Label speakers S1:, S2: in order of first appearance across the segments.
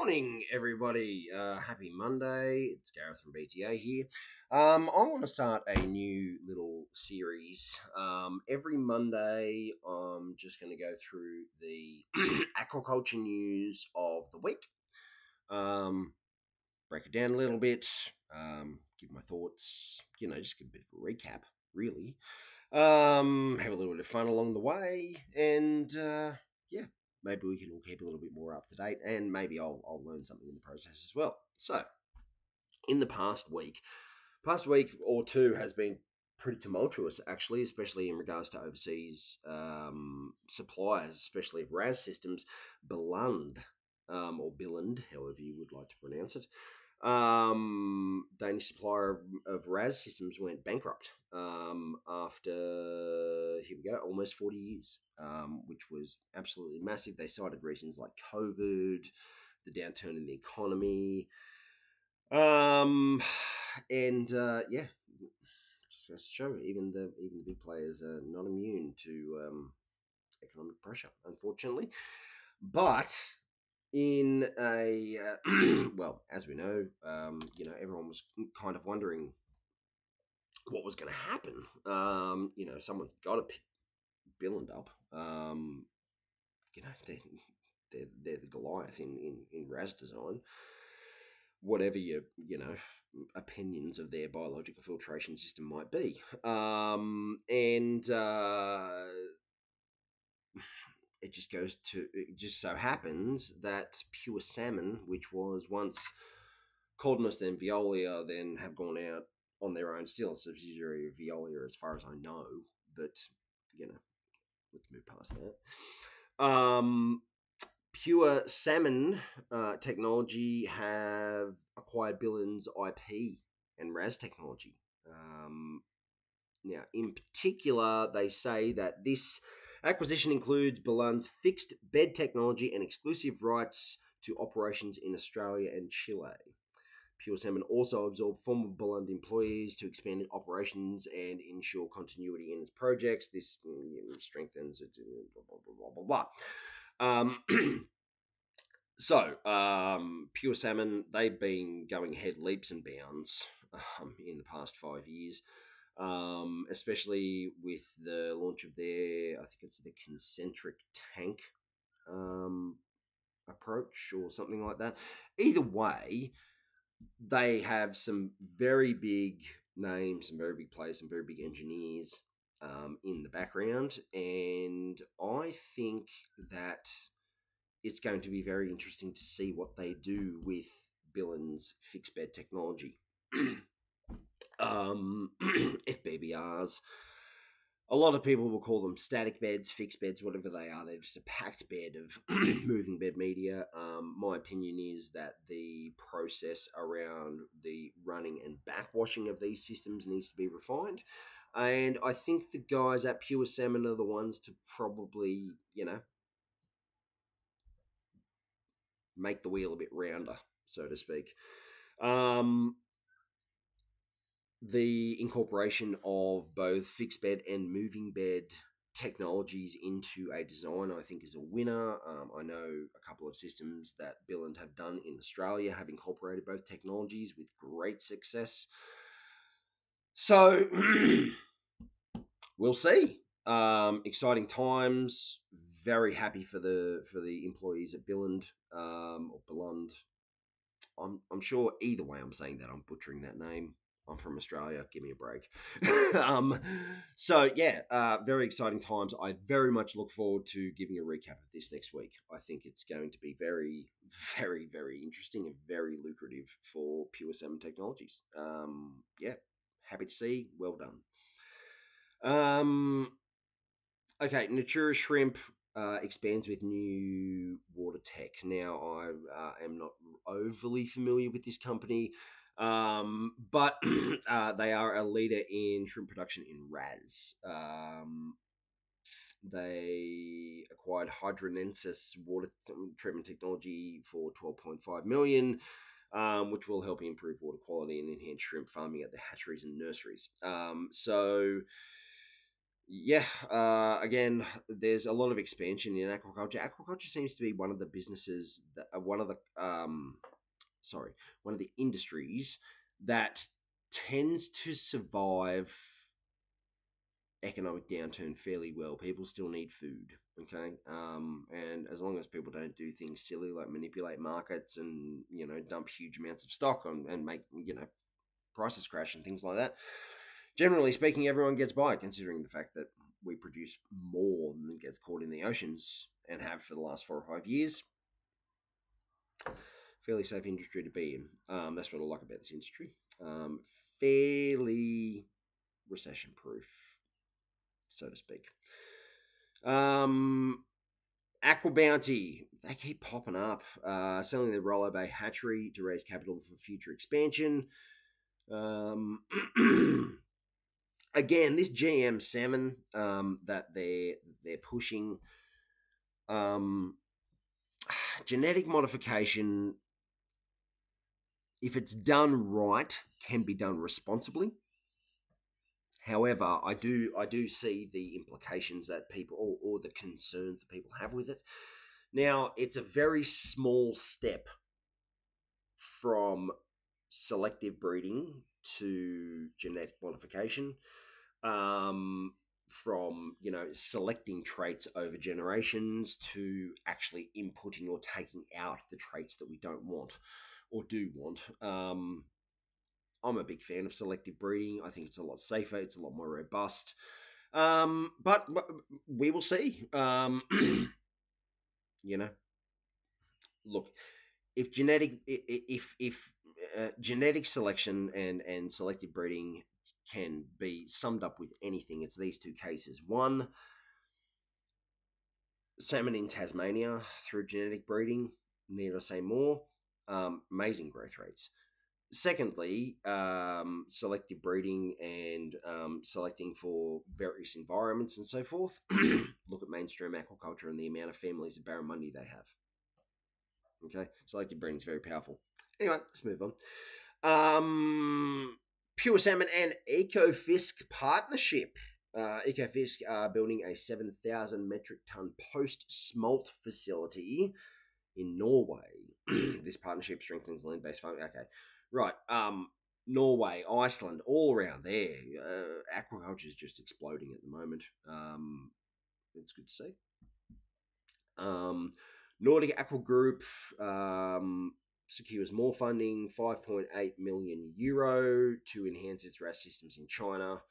S1: morning, everybody. Happy Monday. It's Gareth from BTA here. I want to start a new little series. Every Monday, I'm just going to go through the aquaculture news of the week, break it down a little bit, give my thoughts, just give a bit of a recap, really. Have a little bit of fun along the way, and maybe we can all keep a little bit more up to date, and maybe I'll learn something in the process as well. So, in the past week or two has been pretty tumultuous, actually, especially in regards to overseas suppliers, especially of Ras Systems, Billund, or Billund, however you would like to pronounce it. Danish supplier of Ras Systems went bankrupt after, here we go, almost 40 years, which was absolutely massive. They cited reasons like COVID, the downturn in the economy, just goes to show even the big players are not immune to economic pressure, unfortunately. But in a well, as we know, everyone was kind of wondering what was going to happen. Someone's got to pick Billund up. They're the Goliath in Ras design. Whatever your opinions of their biological filtration system might be, it just so happens that Pure Salmon, which was once Codnus, then Veolia, then have gone out on their own, still a subsidiary of Veolia as far as I know, but let's move past that. Pure Salmon Technology have acquired Billens IP and Ras Technology. Now, in particular, they say that this acquisition includes Billund's fixed bed technology and exclusive rights to operations in Australia and Chile. Pure Salmon also absorbed former Billund employees to expand its operations and ensure continuity in its projects. This strengthens it, blah, blah, blah, blah, blah. Pure Salmon, they've been going ahead leaps and bounds in the past 5 years, especially with the launch of their, I think it's the concentric tank approach or something like that. Either way, they have some very big names, some very big players, some very big engineers in the background, and I think that it's going to be very interesting to see what they do with Billund's fixed bed technology. FBBRs. A lot of people will call them static beds, fixed beds, whatever they are. They're just a packed bed of moving bed media. My opinion is that the process around the running and backwashing of these systems needs to be refined. And I think the guys at Pure Salmon are the ones to probably, make the wheel a bit rounder, so to speak. The incorporation of both fixed bed and moving bed technologies into a design, I think, is a winner. I know a couple of systems that Billund have done in Australia have incorporated both technologies with great success. So we'll see. Exciting times. Very happy for the employees at Billund or Billund. I'm sure either way I'm saying that I'm butchering that name. I'm from Australia. Give me a break. Very exciting times. I very much look forward to giving a recap of this next week. I think it's going to be very, very, very interesting and very lucrative for Pure Salmon Technologies. Happy to see. Well done. Okay, NaturaShrimp expands with new water tech. Now, I am not overly familiar with this company, but they are a leader in shrimp production in Ras. They acquired Hydrenesis water treatment technology for $12.5 million, which will help improve water quality and enhance shrimp farming at the hatcheries and nurseries. Yeah, again, there's a lot of expansion in aquaculture. Aquaculture seems to be one of the businesses that one of the sorry, one of the industries that tends to survive economic downturn fairly well. People still need food, okay, and as long as people don't do things silly like manipulate markets and dump huge amounts of stock on and make prices crash and things like that. Generally speaking, everyone gets by, considering the fact that we produce more than gets caught in the oceans and have for the last 4 or 5 years. Fairly safe industry to be in. That's what I like about this industry. Fairly recession proof, so to speak. Aqua Bounty, they keep popping up, selling the Rollo Bay hatchery to raise capital for future expansion. Um, Again, this GM salmon that they're pushing, um, genetic modification, if it's done right, can be done responsibly. However, I do see the implications that people or the concerns that people have with it. Now, it's a very small step from selective breeding to genetic modification. From selecting traits over generations to actually inputting or taking out the traits that we don't want or do want. I'm a big fan of selective breeding. I think it's a lot safer. It's a lot more robust. But we will see. You know, look, if genetic selection and selective breeding can be summed up with anything, it's these two cases. One, salmon in Tasmania through genetic breeding, need I say more? Amazing growth rates. Secondly, selective breeding and selecting for various environments and so forth. Look at mainstream aquaculture and the amount of families of barramundi they have. Okay, selective breeding is very powerful. Anyway, let's move on. Pure Salmon and Ecofisk Partnership. Ecofisk are building a 7,000 metric ton post-smolt facility in Norway. This partnership strengthens land-based farming. Okay, right. Norway, Iceland, all around there. Aquaculture is just exploding at the moment. It's good to see. Nordic Aqua Group secures more funding, 5.8 million euro to enhance its Ras Systems in China.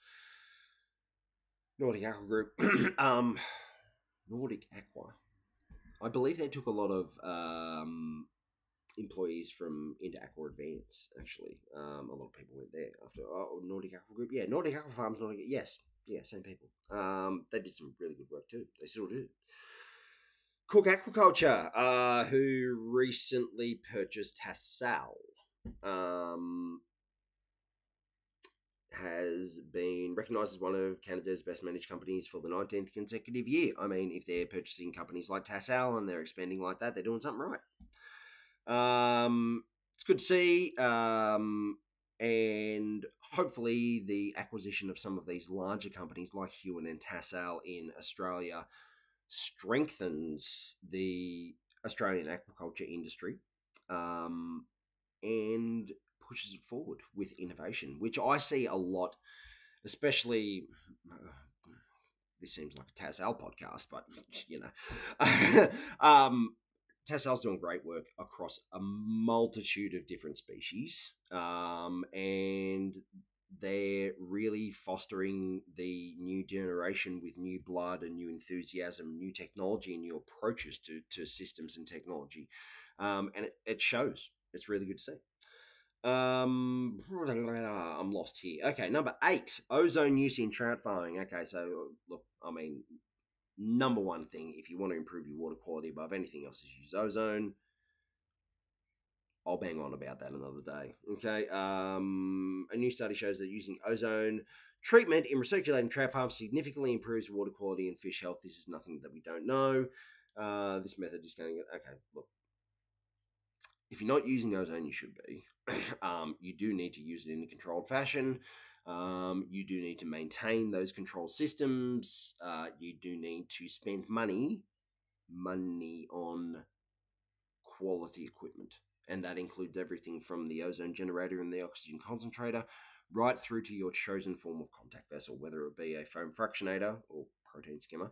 S1: Nordic Aqua Group, Nordic Aqua. I believe they took a lot of employees from into Aqua Advance. Actually, a lot of people went there after Nordic Aqua Group. Yeah, Nordic Aqua Farms. Nordic. Yes, yeah, same people. They did some really good work too. They still do. Cook Aquaculture, who recently purchased Hassal, has been recognised as one of Canada's best managed companies for the 19th consecutive year. I mean, if they're purchasing companies like Tassal and they're expanding like that, they're doing something right. It's good to see. And hopefully the acquisition of some of these larger companies like Hewan and Tassal in Australia strengthens the Australian aquaculture industry and pushes it forward with innovation, which I see a lot, especially. This seems like a Tassal podcast, but Tassal's doing great work across a multitude of different species, and they're really fostering the new generation with new blood and new enthusiasm, new technology, and new approaches to systems and technology. And it shows. It's really good to see. I'm lost here. Okay, number 8, ozone use in trout farming. Okay, so look, I mean, number one thing, if you want to improve your water quality above anything else, is use ozone. I'll bang on about that another day. Okay. A new study shows that using ozone treatment in recirculating trout farms significantly improves water quality and fish health. This is nothing that we don't know. This method is going to... Okay, look. If you're not using ozone, you should be. You do need to use it in a controlled fashion. You do need to maintain those control systems. You do need to spend money on quality equipment. And that includes everything from the ozone generator and the oxygen concentrator right through to your chosen form of contact vessel, whether it be a foam fractionator or protein skimmer,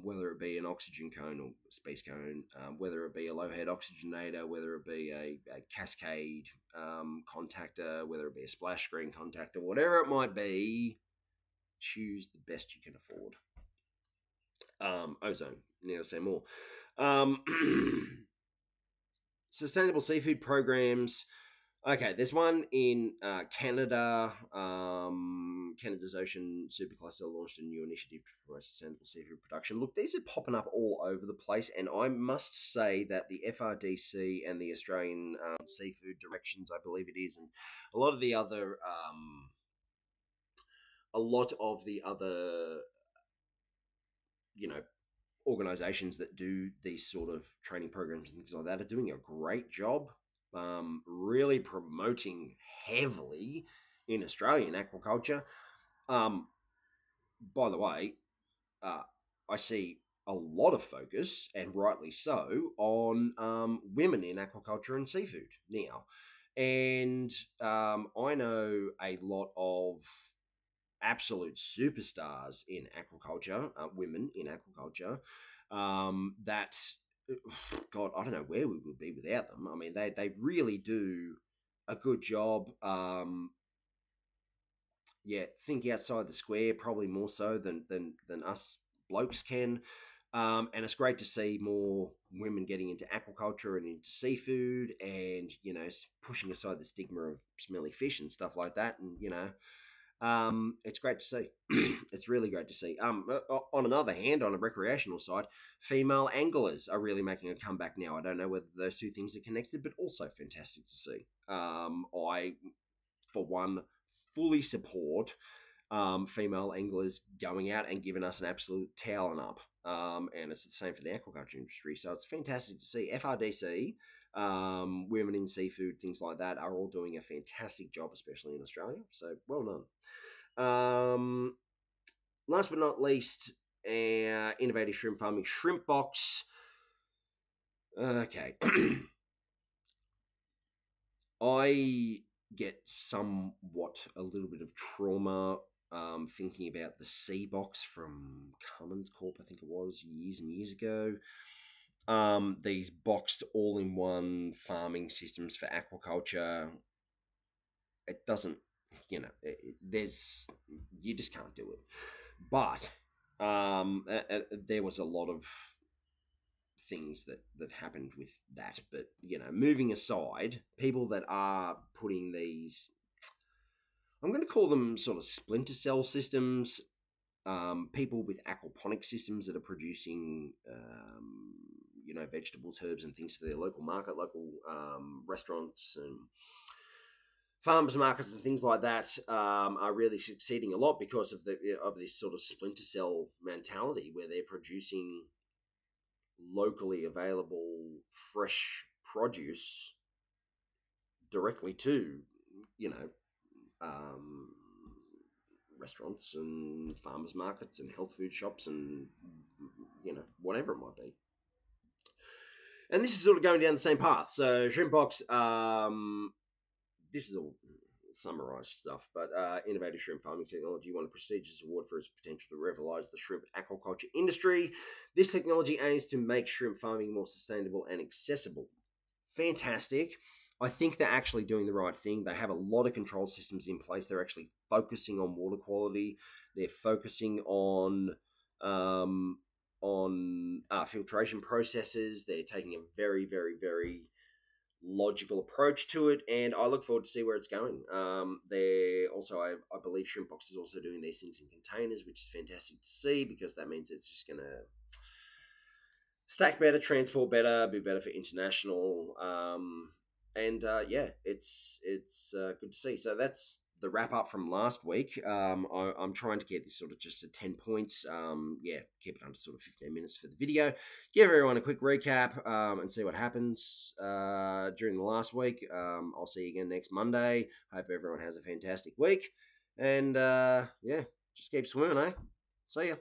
S1: whether it be an oxygen cone or space cone, whether it be a low head oxygenator, whether it be a cascade contactor, whether it be a splash screen contactor, whatever it might be, choose the best you can afford. Ozone, need to say more. Sustainable seafood programs. Okay, there's one in Canada. Canada's Ocean Supercluster launched a new initiative to promote sustainable seafood production. Look, these are popping up all over the place, and I must say that the FRDC and the Australian Seafood Directions, I believe it is, and a lot of the other, you know, organizations that do these sort of training programs and things like that are doing a great job, really promoting heavily in Australian aquaculture. By the way, I see a lot of focus, and rightly so, on women in aquaculture and seafood now. And I know a lot of absolute superstars in aquaculture, women in aquaculture, that, God, I don't know where we would be without them. I mean, they really do a good job. Think outside the square, probably more so than us blokes can. And it's great to see more women getting into aquaculture and into seafood, and pushing aside the stigma of smelly fish and stuff like that. And it's great to see. It's really great to see. On another hand, on a recreational side, female anglers are really making a comeback now. I don't know whether those two things are connected, but also fantastic to see. I, for one, fully support female anglers going out and giving us an absolute toweling up. And it's the same for the aquaculture industry. So it's fantastic to see. FRDC, women in seafood, things like that, are all doing a fantastic job, especially in Australia. So well done. Last but not least, innovative shrimp farming shrimp box. Okay. I get somewhat a little bit of trauma thinking about the Sea Box from Cummins Corp, I think it was, years and years ago. These boxed all-in-one farming systems for aquaculture. It doesn't, you just can't do it. But there was a lot of things that happened with that. But moving aside, people that are putting these, I'm going to call them sort of splinter cell systems, people with aquaponic systems that are producing vegetables, herbs and things for their local market, local restaurants and farmers markets and things like that, are really succeeding a lot because of this sort of splinter cell mentality, where they're producing locally available fresh produce directly to restaurants and farmers markets and health food shops and whatever it might be. And this is sort of going down the same path. So Shrimpbox, this is all summarized stuff, but innovative shrimp farming technology won a prestigious award for its potential to revolutionize the shrimp aquaculture industry. This technology aims to make shrimp farming more sustainable and accessible. Fantastic. I think they're actually doing the right thing. They have a lot of control systems in place. They're actually focusing on water quality. They're focusing on filtration processes. They're taking a very, very, very logical approach to it, and I look forward to see where it's going. They're also, I believe Shrimpbox is also doing these things in containers, which is fantastic to see, because that means it's just going to stack better, transport better, be better for international. It's good to see. So that's the wrap up from last week. I'm trying to get this sort of just at 10 points. Yeah, keep it under sort of 15 minutes for the video. Give everyone a quick recap and see what happens during the last week. I'll see you again next Monday. Hope everyone has a fantastic week. And yeah, just keep swimming, eh? See ya.